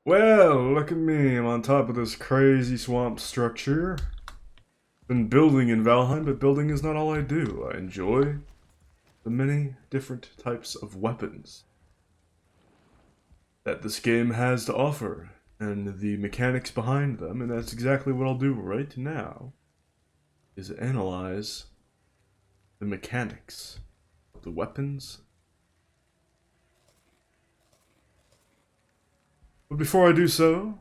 Well, look at me. I'm on top of this crazy swamp structure. Been building in Valheim, but building is not all I do. I enjoy the many different types of weapons that this game has to offer, and the mechanics behind them, and that's exactly what I'll do right now, is analyze the mechanics of the weapons. But before I do so,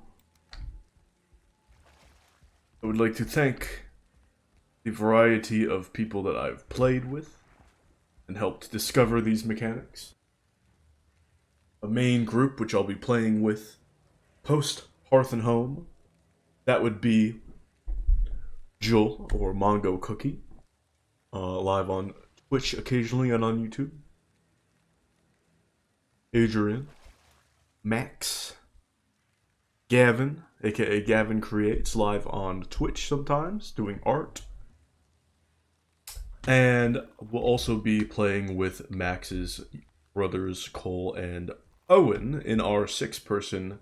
I would like to thank the variety of people that I've played with and helped discover these mechanics. A main group which I'll be playing with post Hearth and Home. That would be Jul or Mongo Cookie, live on Twitch occasionally and on YouTube. Adrian, Max, Gavin, aka Gavin Creates, live on Twitch sometimes, doing art. And we'll also be playing with Max's brothers Cole and Owen in our 6-person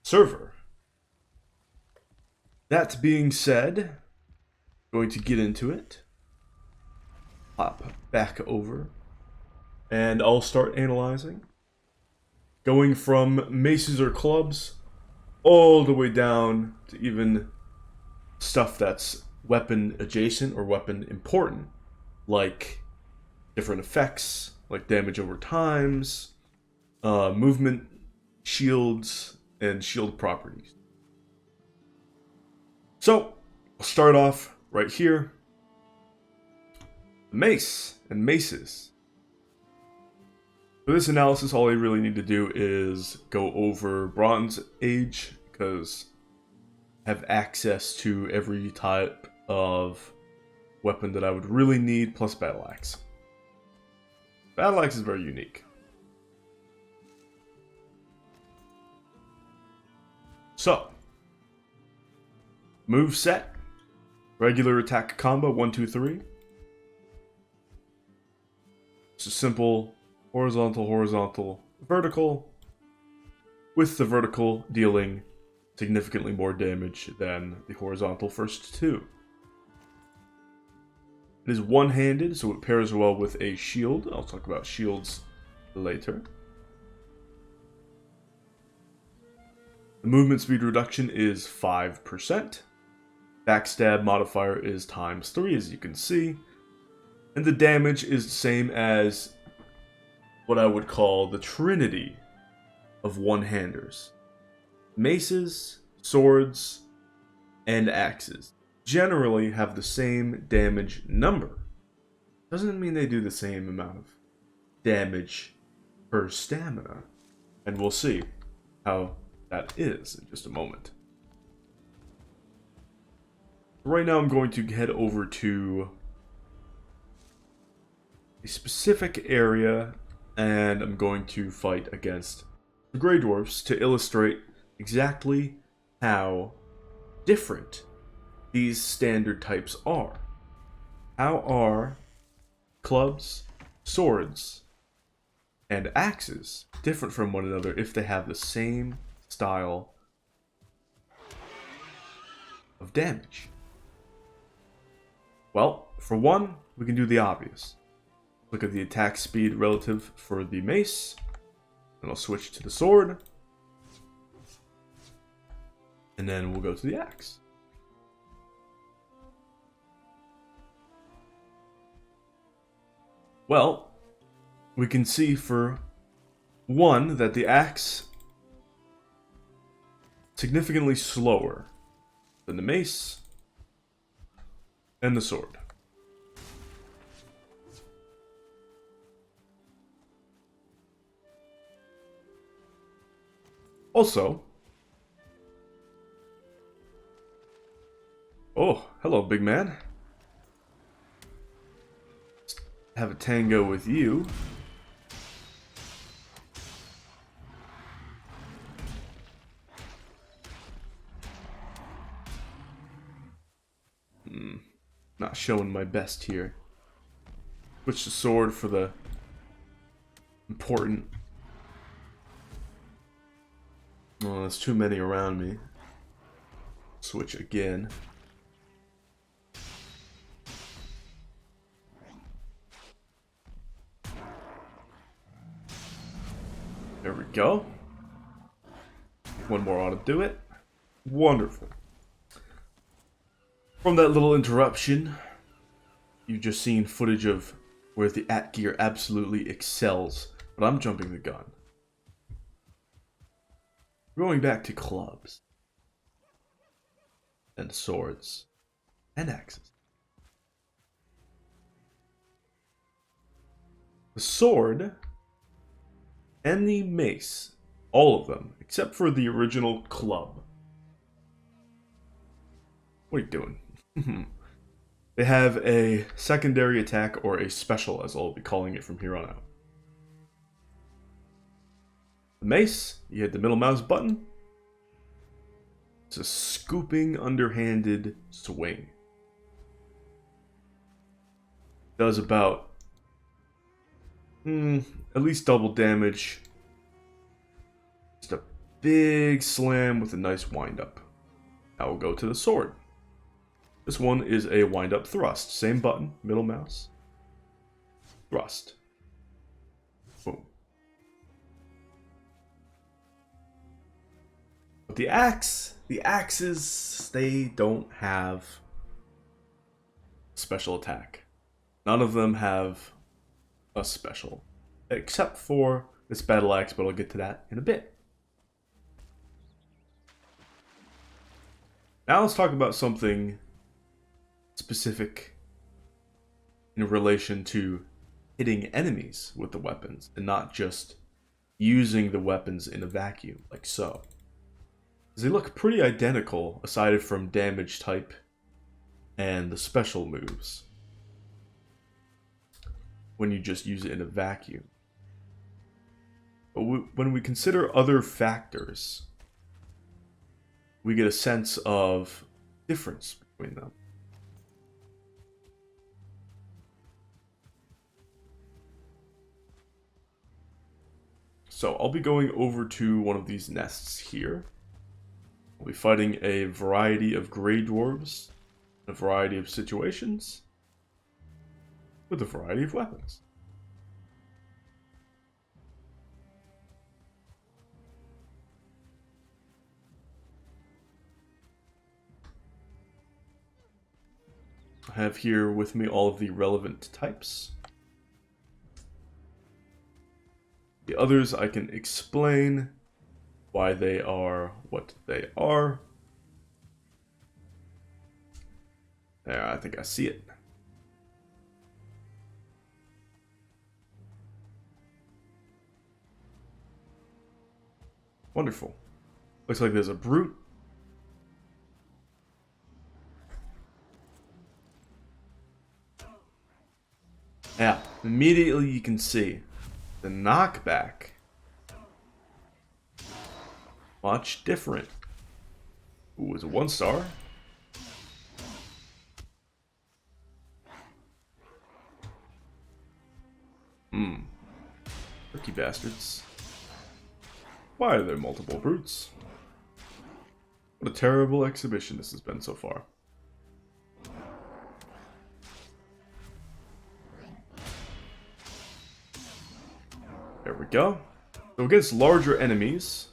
server. That being said, going to get into it. Hop back over, and I'll start analyzing. Going from maces or clubs all the way down to even stuff that's weapon adjacent or weapon important, like different effects, like damage over times, movement, shields, and shield properties. So, I'll start off right here. Mace and maces. For this analysis, all I really need to do is go over Bronze Age, because I have access to every type of weapon that I would really need, plus Battle Axe. Battle Axe is very unique. So, move set, regular attack combo, 1, 2, 3. It's a simple horizontal, horizontal, vertical, with the vertical dealing significantly more damage than the horizontal first two. It is one-handed, so it pairs well with a shield. I'll talk about shields later. The movement speed reduction is 5%. Backstab modifier is ×3, as you can see. And the damage is the same as what I would call the trinity of one-handers. Maces, swords, and axes generally have the same damage number. Doesn't mean they do the same amount of damage per stamina. And we'll see how that is in just a moment. Right now I'm going to head over to a specific area, and I'm going to fight against the Greydwarfs to illustrate exactly how different these standard types are. How are clubs, swords, and axes different from one another if they have the same style of damage? Well, for one, we can do the obvious. Look at the attack speed relative for the mace, and I'll switch to the sword, and then we'll go to the axe. Well, we can see for one that the axe is significantly slower than the mace and the sword. Also, oh, hello, big man. Let's have a tango with you. Not showing my best here. Switch the sword for the important Oh, there's too many around me. Switch again. There we go. One more ought to do it. Wonderful. From that little interruption, you've just seen footage of where the Atgear absolutely excels, but I'm jumping the gun. Going back to clubs, and swords, and axes. The sword and the mace, all of them, except for the original club. What are you doing? They have a secondary attack or a special, as I'll be calling it from here on out. The mace, you hit the middle mouse button. It's a scooping, underhanded swing. Does about at least double damage. Just a big slam with a nice wind-up. Now we'll go to the sword. This one is a wind-up thrust. Same button, middle mouse. Thrust. Boom. But the axes, they don't have special attack. None of them have a special. Except for this battle axe, but I'll get to that in a bit. Now let's talk about something specific in relation to hitting enemies with the weapons and not just using the weapons in a vacuum, like so. They look pretty identical aside from damage type and the special moves when you just use it in a vacuum. But when we consider other factors, we get a sense of difference between them. So I'll be going over to one of these nests here. I'll be fighting a variety of Greydwarves, a variety of situations, with a variety of weapons. I have here with me all of the relevant types. The others I can explain why they are what they are. There, I think I see it. Wonderful. Looks like there's a brute. Yeah, immediately you can see the knockback. Much different. Ooh, is it 1 star? Tricky bastards. Why are there multiple brutes? What a terrible exhibition this has been so far. There we go. So against larger enemies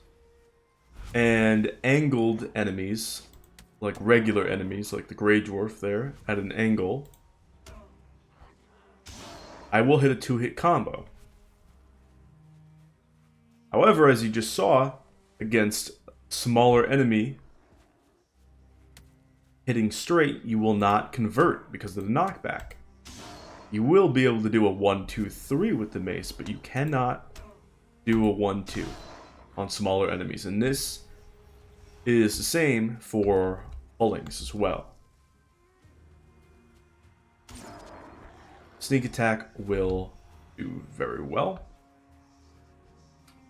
and angled enemies, like regular enemies, like the Greydwarf there, at an angle, I will hit a 2-hit combo. However, as you just saw, against smaller enemy, hitting straight, you will not convert because of the knockback. You will be able to do a 1-2-3 with the mace, but you cannot do a 1-2 on smaller enemies. And this is the same for Hullings as well. Sneak attack will do very well,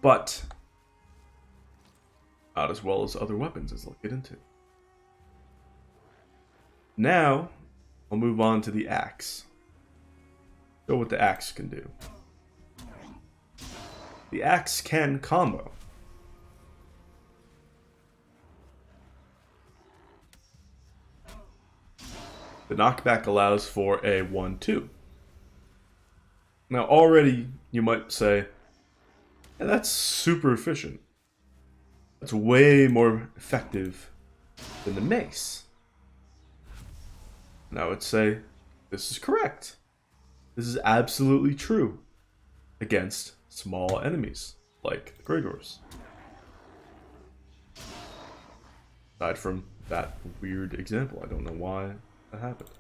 but not as well as other weapons, as I'll get into. Now, I'll move on to the axe. Show what the axe can do. The axe can combo. The knockback allows for a 1-2. Now already you might say, yeah, that's super efficient. That's way more effective than the mace. And I would say this is correct. This is absolutely true against small enemies like the Greydwarfs. Aside from that weird example, I don't know why that happened.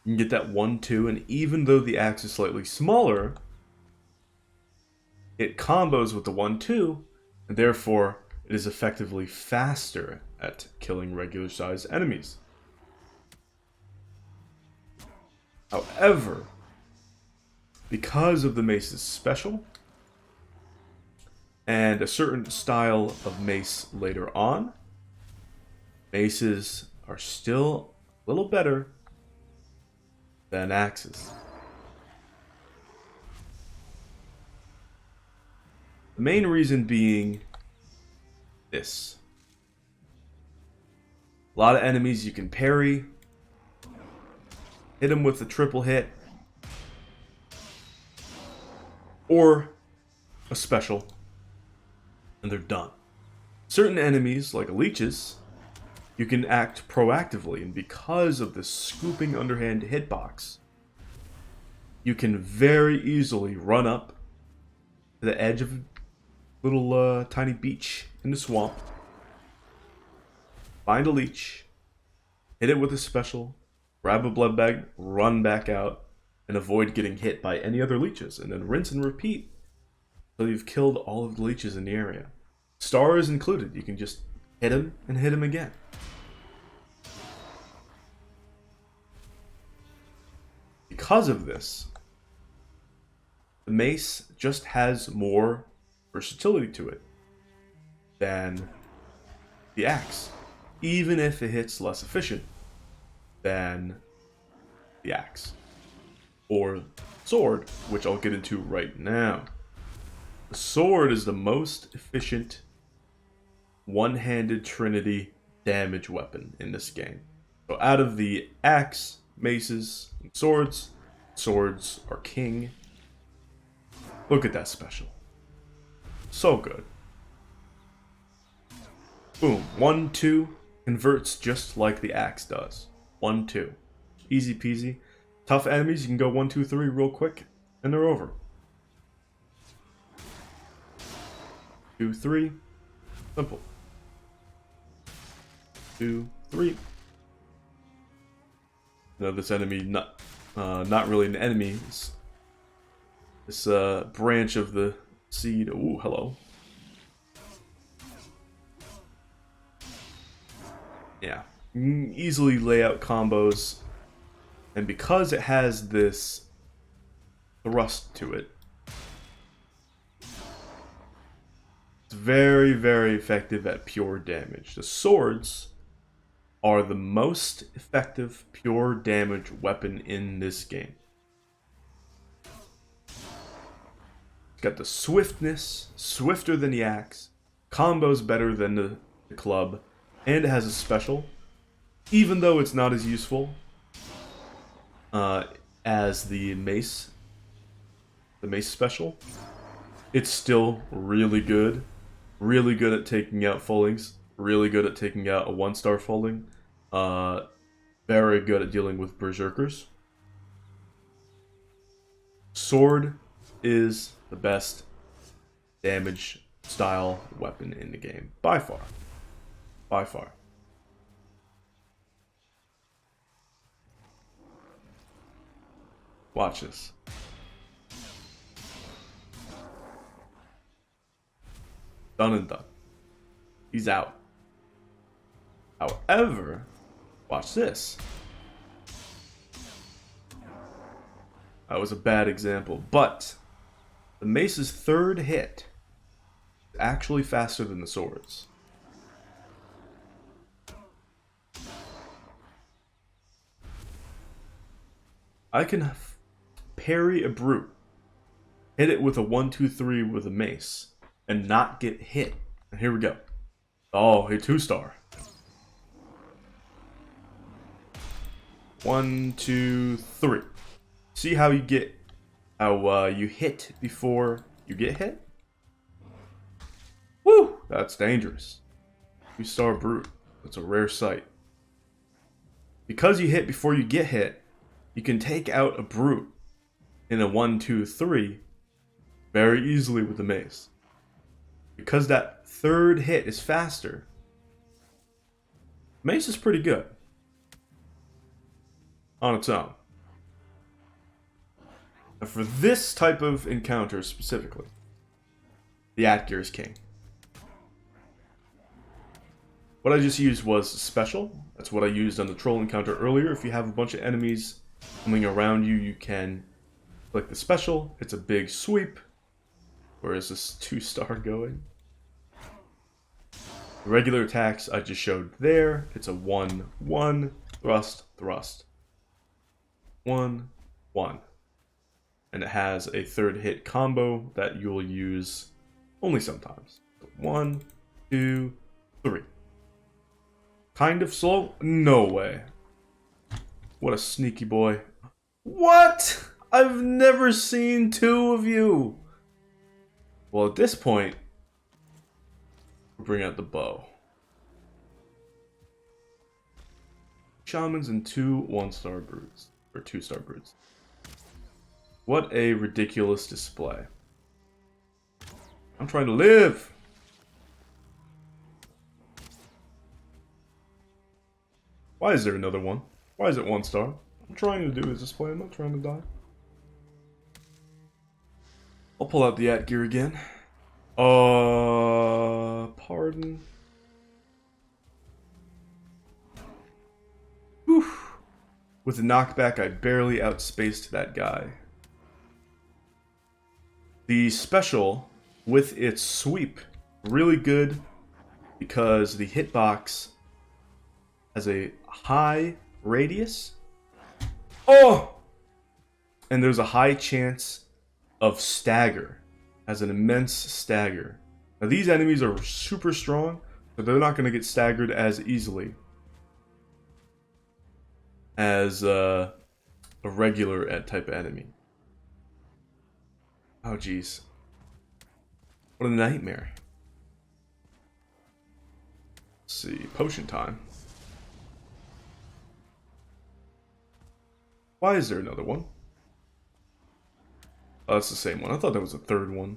You can get that 1-2, and even though the axe is slightly smaller, it combos with the 1-2, and therefore it is effectively faster at killing regular-sized enemies. However, because of the mace's special, and a certain style of mace later on, maces are still a little better than axes. The main reason being this. A lot of enemies you can parry, hit them with a triple hit, or a special, and they're done. Certain enemies, like leeches, you can act proactively, and because of the scooping underhand hitbox, you can very easily run up to the edge of a little tiny beach in the swamp, find a leech, hit it with a special, grab a blood bag, run back out, and avoid getting hit by any other leeches, and then rinse and repeat until you've killed all of the leeches in the area. Star is included. You can just hit him and hit him again. Because of this, the mace just has more versatility to it than the axe, even if it hits less efficient than the axe or sword, which I'll get into right now. The sword is the most efficient one-handed trinity damage weapon in this game. So out of the axe, maces, and swords, swords are king. Look at that special. So good. Boom. 1-2 converts just like the axe does. 1-2. Easy peasy. Tough enemies, you can go 1-2-3 real quick, and they're over. 2-3. Simple. 2-3. No, this enemy not really an enemy. It's this branch of the seed. Ooh, hello. Yeah, easily lay out combos, and because it has this thrust to it, it's very, very effective at pure damage. The swords are the most effective pure damage weapon in this game. It's got the swiftness, swifter than the axe, combos better than the club, and it has a special, even though it's not as useful as the mace special. It's still really good at taking out Fullings, really good at taking out a 1-star Fulling, very good at dealing with Berserkers. Sword is the best damage style weapon in the game, by far. By far. Watch this. Done and done. He's out. However, watch this. That was a bad example, but the mace's third hit is actually faster than the sword's. I can parry a brute, hit it with a 1-2-3 with a mace, and not get hit. And here we go. Oh, a 2-star. 1, 2, 3. See how you get how you hit before you get hit? Woo! That's dangerous. 2-star brute. That's a rare sight. Because you hit before you get hit, you can take out a brute in a 1, 2, 3 very easily with the mace. Because that third hit is faster, mace is pretty good on its own. Now for this type of encounter specifically, the Atgear is king. What I just used was special. That's what I used on the troll encounter earlier. If you have a bunch of enemies coming around you, you can click the special. It's a big sweep. Where is this 2-star going? The regular attacks I just showed there. It's a 1, 1, thrust, thrust. 1, 1. And it has a third hit combo that you'll use only sometimes. 1, 2, 3. Kind of slow? No way. What a sneaky boy. What? I've never seen 2 of you. Well, at this point, we'll bring out the bow. Shamans and 2 1-star brutes. Or 2-star brutes. What a ridiculous display. I'm trying to live! Why is there another one? Why is it 1-star? I'm trying to do his display, I'm not trying to die. I'll pull out the Atgear again. Pardon. Whew. With the knockback, I barely outspaced that guy. The special, with its sweep, really good because the hitbox has a high radius. Oh! And there's a high chance of stagger. Has an immense stagger. Now these enemies are super strong, but they're not going to get staggered as easily as a regular type of enemy. Oh jeez. What a nightmare. Let's see, potion time. Why is there another one? Oh, that's the same one. I thought that was a third one.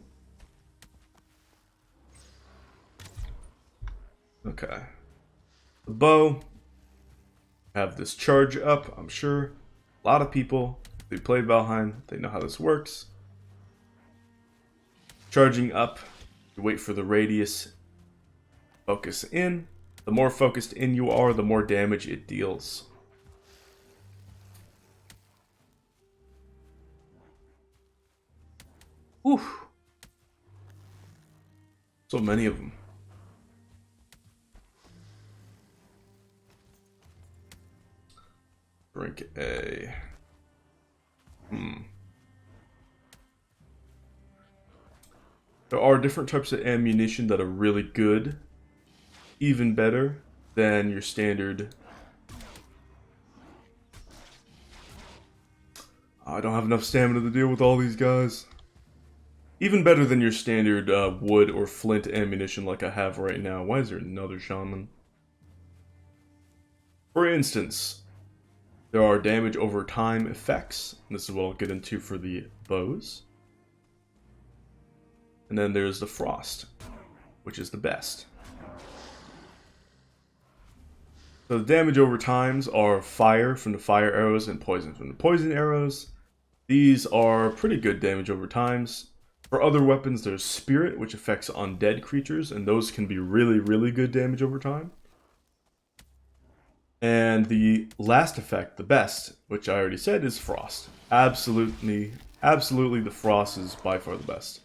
Okay. The bow. Have this charge up, I'm sure. A lot of people, if they play Valheim, they know how this works. Charging up, you wait for the radius. Focus in. The more focused in you are, the more damage it deals. Whew. So many of them. Drink a... There are different types of ammunition that are really good. Even better than your standard... I don't have enough stamina to deal with all these guys. Even better than your standard wood or flint ammunition like I have right now. Why is there another shaman? For instance, there are damage over time effects. This is what I'll get into for the bows. And then there's the frost, which is the best. So the damage over times are fire from the fire arrows and poison from the poison arrows. These are pretty good damage over times. For other weapons, there's Spirit, which affects undead creatures, and those can be really, really good damage over time. And the last effect, the best, which I already said, is Frost. Absolutely, the Frost is by far the best.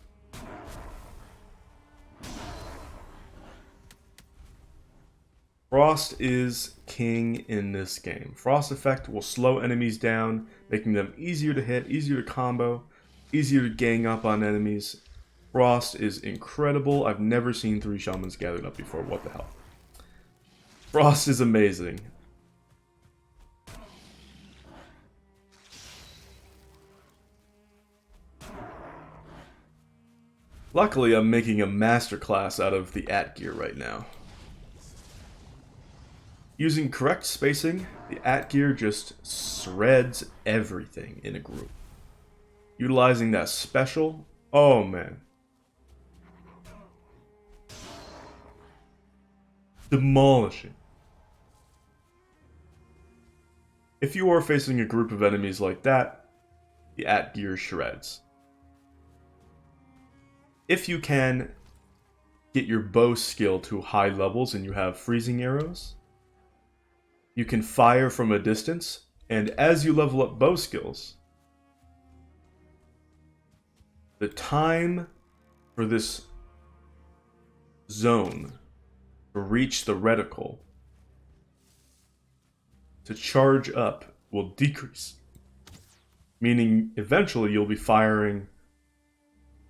Frost is king in this game. Frost effect will slow enemies down, making them easier to hit, easier to combo, easier to gang up on enemies. Frost is incredible. I've never seen 3 shamans gathered up before. What the hell? Frost is amazing. Luckily, I'm making a masterclass out of the at gear right now. Using correct spacing, the at gear just shreds everything in a group. Utilizing that special, oh man. Demolishing. If you are facing a group of enemies like that, the at gear shreds. If you can get your bow skill to high levels and you have freezing arrows, you can fire from a distance, and as you level up bow skills, the time for this zone to reach the reticle to charge up will decrease, meaning eventually you'll be firing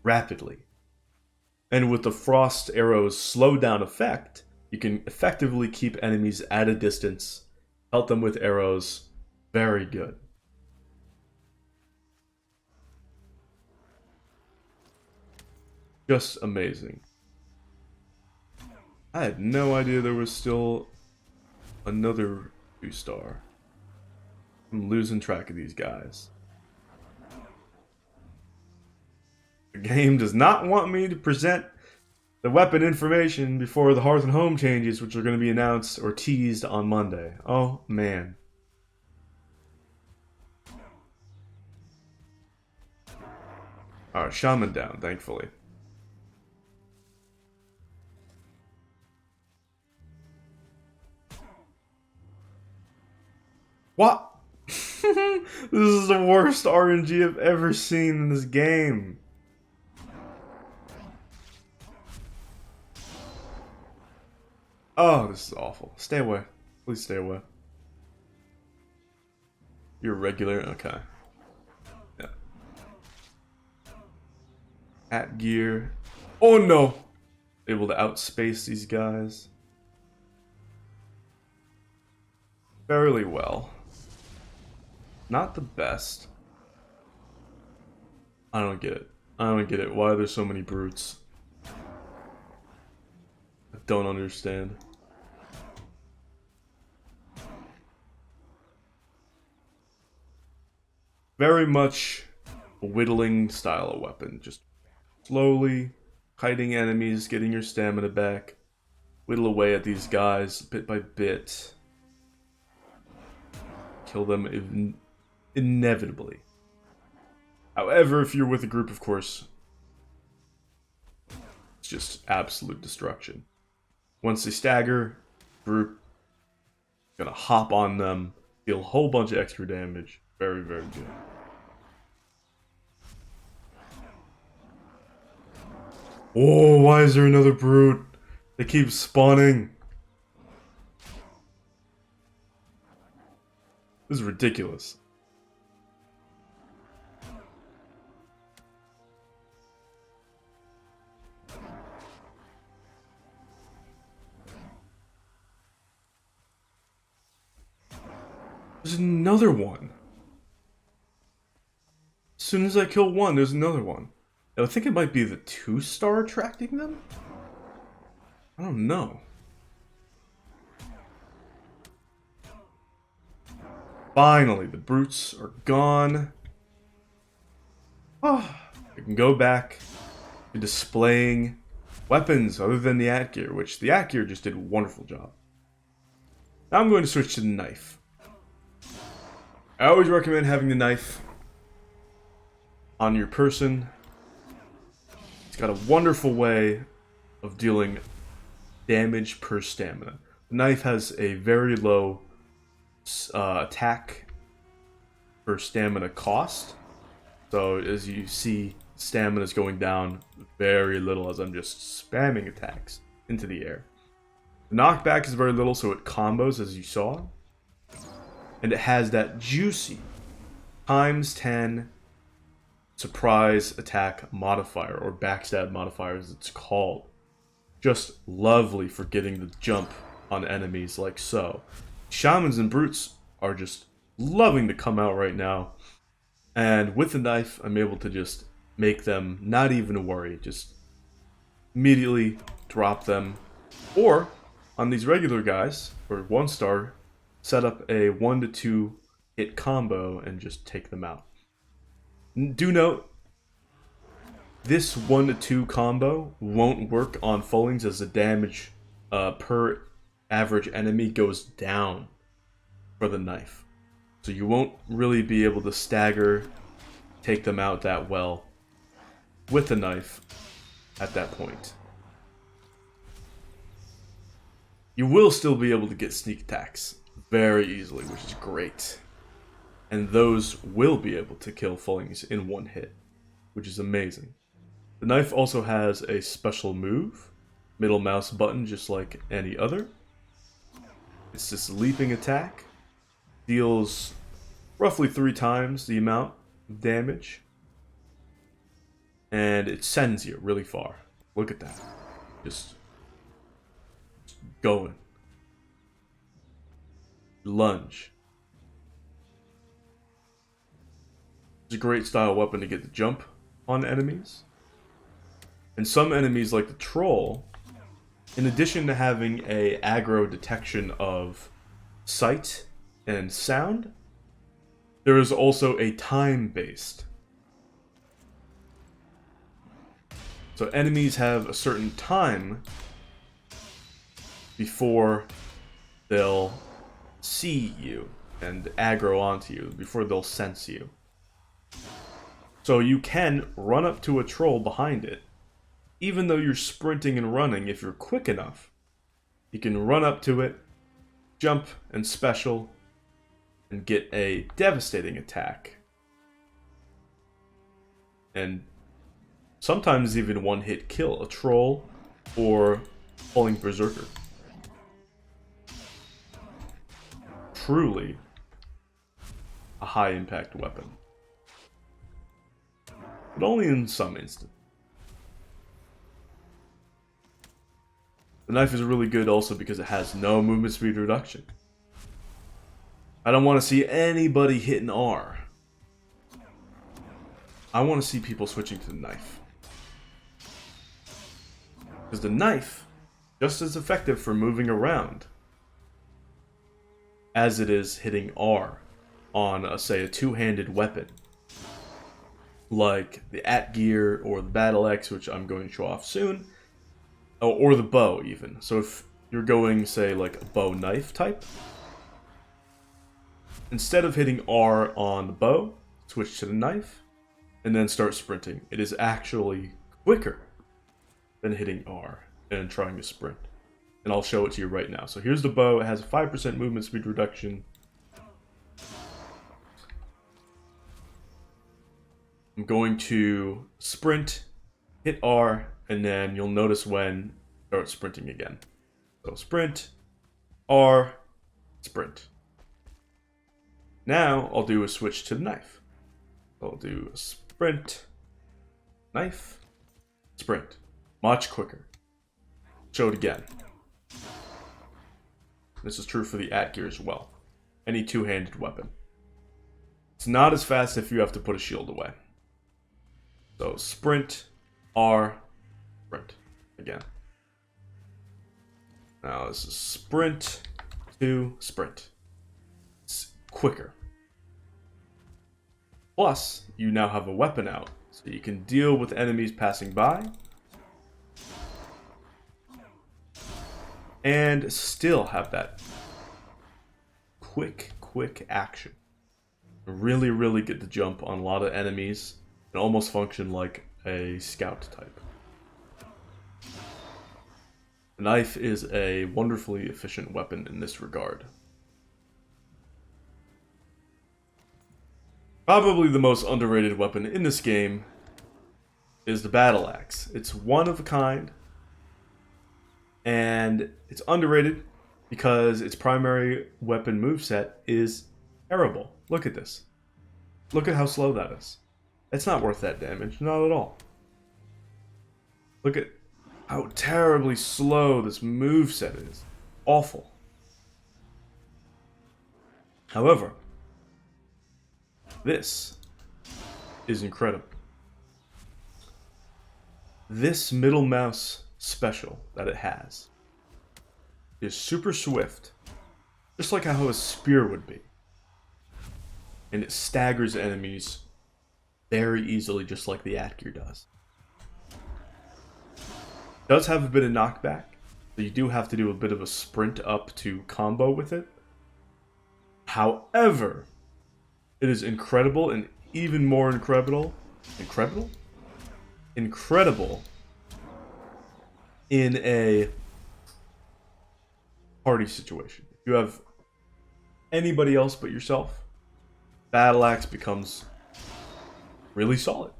rapidly. And with the frost arrow's slowdown effect, you can effectively keep enemies at a distance, pelt them with arrows. Very good. Just amazing. I had no idea there was still another 2-star. I'm losing track of these guys. The game does not want me to present the weapon information before the Hearth and Home changes, which are going to be announced or teased on Monday. Oh, man. Alright, Shaman down, thankfully. What? This is the worst RNG I've ever seen in this game. Oh, this is awful. Stay away. Please stay away. You're regular? Okay. Yeah. At gear. Oh no! Able to outspace these guys. Fairly well. Not the best. I don't get it. I don't get it. Why are there so many brutes? I don't understand. Very much a whittling style of weapon. Just slowly kiting enemies, getting your stamina back. Whittle away at these guys bit by bit. Kill them inevitably. However, if you're with a group, of course, it's just absolute destruction. Once they stagger, group gonna hop on them, deal a whole bunch of extra damage. Very, very good. Oh, why is there another brute? They keep spawning. This is ridiculous. There's another one. As soon as I kill one, there's another one. I think it might be the 2-star attracting them? I don't know. Finally, the brutes are gone. Oh, I can go back to displaying weapons other than the at gear, which the at gear just did a wonderful job. Now I'm going to switch to the knife. I always recommend having the knife on your person. It's got a wonderful way of dealing damage per stamina. The knife has a very low attack per stamina cost. So as you see, stamina is going down very little as I'm just spamming attacks into the air. The knockback is very little, so it combos as you saw. And it has that juicy ×10 surprise attack modifier, or backstab modifier as it's called. Just lovely for getting the jump on enemies like so. Shamans and brutes are just loving to come out right now. And with the knife, I'm able to just make them not even worry. Just immediately drop them. Or, on these regular guys, or 1-star, set up a 1 to 2 hit combo and just take them out. Do note, this 1 to 2 combo won't work on Fullings as the damage per average enemy goes down for the knife. So you won't really be able to stagger, take them out that well with the knife at that point. You will still be able to get sneak attacks very easily, which is great. And those will be able to kill Fullings in one hit, which is amazing. The knife also has a special move, middle mouse button just like any other. It's this leaping attack, deals roughly 3 times the amount of damage, and it sends you really far. Look at that. Just going. Lunge. It's a great style weapon to get the jump on enemies. And some enemies, like the troll, in addition to having a aggro detection of sight and sound, there is also a time-based. So enemies have a certain time before they'll see you and aggro onto you, before they'll sense you. So you can run up to a troll behind it, even though you're sprinting and running. If you're quick enough, you can run up to it, jump and special, and get a devastating attack. And sometimes even one-hit kill a troll or Falling Berserker. Truly a high-impact weapon. But only in some instances. The knife is really good also because it has no movement speed reduction. I don't want to see anybody hitting R. I want to see people switching to the knife. Because the knife, just as effective for moving around as it is hitting R on, say, a two-handed weapon. Like the Atgear or the Battle Axe, which I'm going to show off soon. Or the bow, even. So if you're going, say, like a bow knife type, instead of hitting R on the bow, switch to the knife, and then start sprinting. It is actually quicker than hitting R and trying to sprint. And I'll show it to you right now. So here's the bow. It has a 5% movement speed reduction. I'm going to sprint, hit R, and then you'll notice when start sprinting again. So sprint, R, sprint. Now I'll do a switch to the knife. I'll do a sprint, knife, sprint. Much quicker. Show it again. This is true for the Atgear as well. Any two-handed weapon. It's not as fast if you have to put a shield away. So sprint, R, sprint. Again. Now this is sprint to sprint. It's quicker. Plus, you now have a weapon out, so you can deal with enemies passing by and still have that quick action. Really, really get the jump on a lot of enemies and almost function like a scout type. The knife is a wonderfully efficient weapon in this regard. Probably the most underrated weapon in this game is the Battle Axe. It's one of a kind, and it's underrated because its primary weapon moveset is terrible. Look at this. Look at how slow that is. It's not worth that damage, not at all. Look at how terribly slow this moveset is. Awful. However, this is incredible. this middle mouse special that it has is super swift, just like how a spear would be. And it staggers enemies very easily, just like the Atgear does. It does have a bit of knockback, so you do have to do a bit of a sprint up to combo with it. However, it is incredible, and even more incredible in a party situation. If you have anybody else but yourself, Battle Axe becomes really solid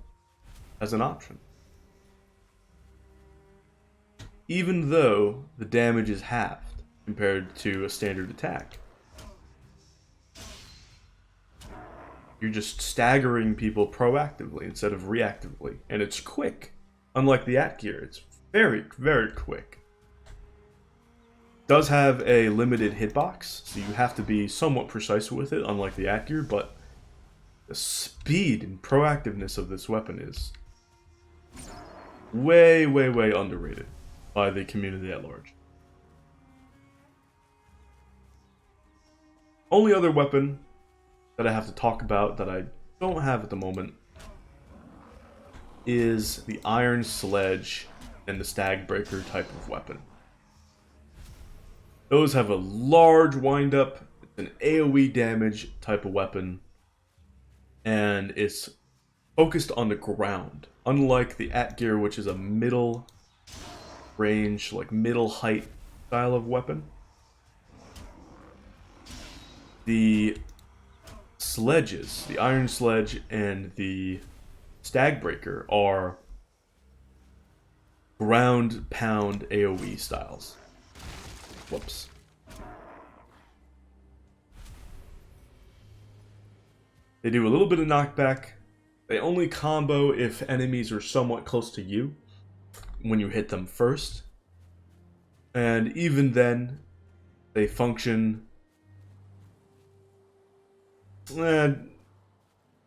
as an option. Even though the damage is halved compared to a standard attack. You're just staggering people proactively instead of reactively. And it's quick. Unlike the Atgear, it's very, very quick. It does have a limited hitbox, so you have to be somewhat precise with it, unlike the Atgear, but the speed and proactiveness of this weapon is way, way, way underrated by the community at large. Only other weapon that I have to talk about that I don't have at the moment is the Iron Sledge and the Stagbreaker type of weapon. Those have a large windup, it's an AoE damage type of weapon, and it's focused on the ground. Unlike the Atgear, which is a middle range, like middle height style of weapon, the Sledges, the Iron Sledge and the Stagbreaker, are ground pound AoE styles. Whoops. They do a little bit of knockback. They only combo if enemies are somewhat close to you when you hit them first. And even then, they function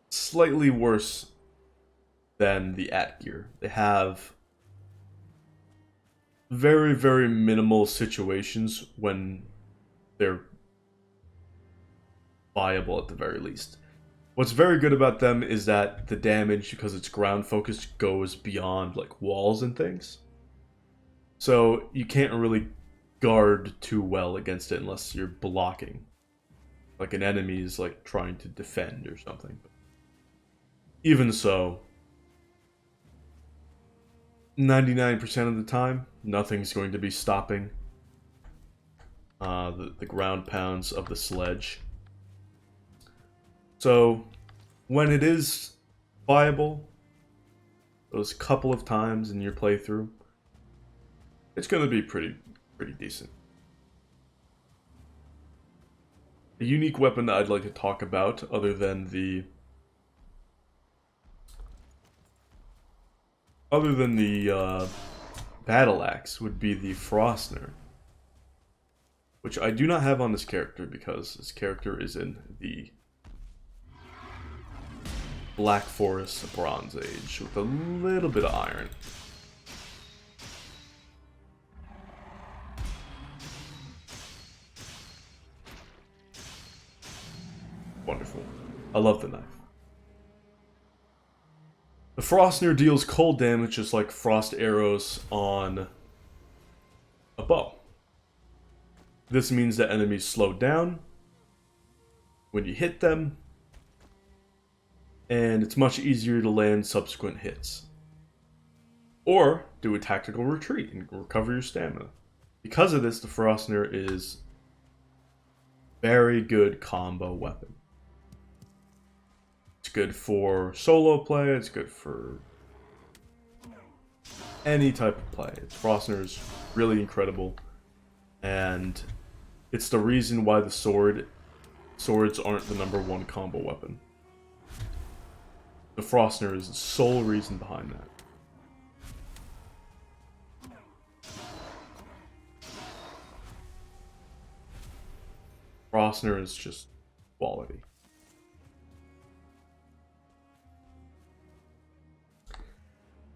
slightly worse than the Atgear. They have very, very minimal situations when they're viable at the very least. What's very good about them is that the damage, because it's ground focused, goes beyond like walls and things. So you can't really guard too well against it unless you're blocking. Like an enemy is like trying to defend or something. Even so, 99% of the time, nothing's going to be stopping the ground pounds of the Sledge. So, when it is viable, those couple of times in your playthrough, it's going to be pretty decent. A unique weapon that I'd like to talk about, other than the Battle Axe, would be the Frostner, which I do not have on this character because this character is in the Black Forest Bronze Age with a little bit of iron. Wonderful. I love the knife. The Frostner deals cold damage just like frost arrows on a bow. This means that enemies slow down when you hit them, and it's much easier to land subsequent hits. Or do a tactical retreat and recover your stamina. Because of this, the Frostner is a very good combo weapon. It's good for solo play, it's good for any type of play. Frostner is really incredible, and it's the reason why the swords aren't the #1 combo weapon. The Frostner is the sole reason behind that. Frostner is just quality.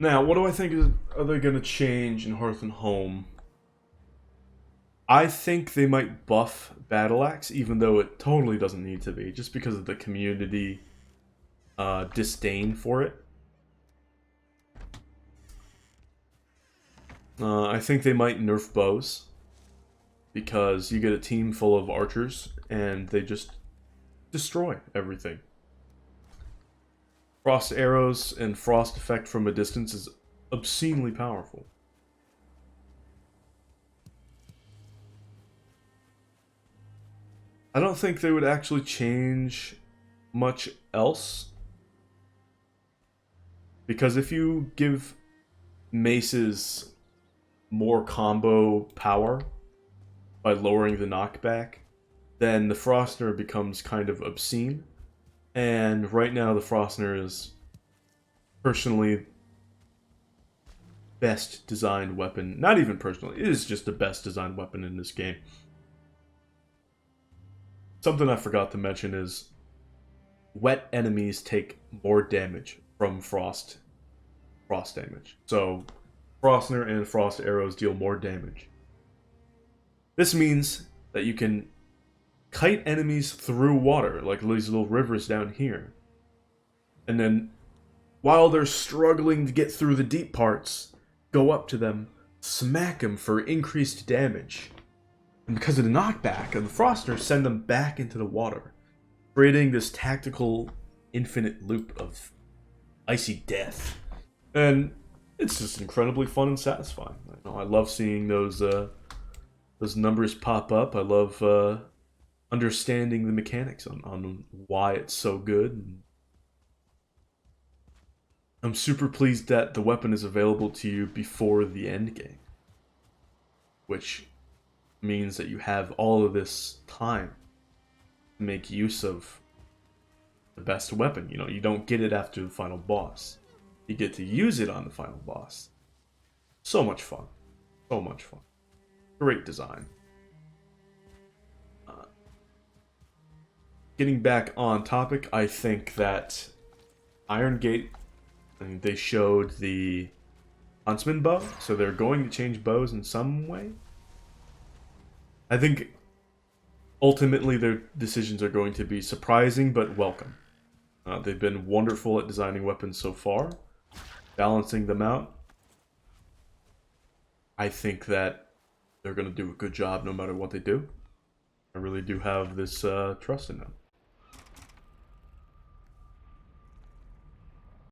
Now, what do I think are they going to change in Hearth and Home? I think they might buff Battle Axe, even though it totally doesn't need to be, just because of the community disdain for it. I think they might nerf bows, because you get a team full of archers, and they just destroy everything. Frost arrows and frost effect from a distance is obscenely powerful. I don't think they would actually change much else. Because if you give maces more combo power by lowering the knockback, then the Frostner becomes kind of obscene. And right now the Frostner is personally best designed weapon. Not even personally, it is just the best designed weapon in this game. Something I forgot to mention is wet enemies take more damage from frost damage. So Frostner and frost arrows deal more damage. This means that you can kite enemies through water, like these little rivers down here. And then, while they're struggling to get through the deep parts, go up to them, smack them for increased damage. And because of the knockback of the Frostner, send them back into the water, creating this tactical infinite loop of icy death. And it's just incredibly fun and satisfying. I love seeing those numbers pop up. I love understanding the mechanics on why it's so good. I'm super pleased that the weapon is available to you before the end game, which means that you have all of this time to make use of the best weapon. You don't get it after the final boss. You get to use it on the final boss. So much fun. So much fun. Great design. Getting back on topic, I think that Iron Gate, they showed the Huntsman bow, so they're going to change bows in some way. I think ultimately their decisions are going to be surprising but welcome. They've been wonderful at designing weapons so far, balancing them out. I think that they're going to do a good job no matter what they do. I really do have this trust in them.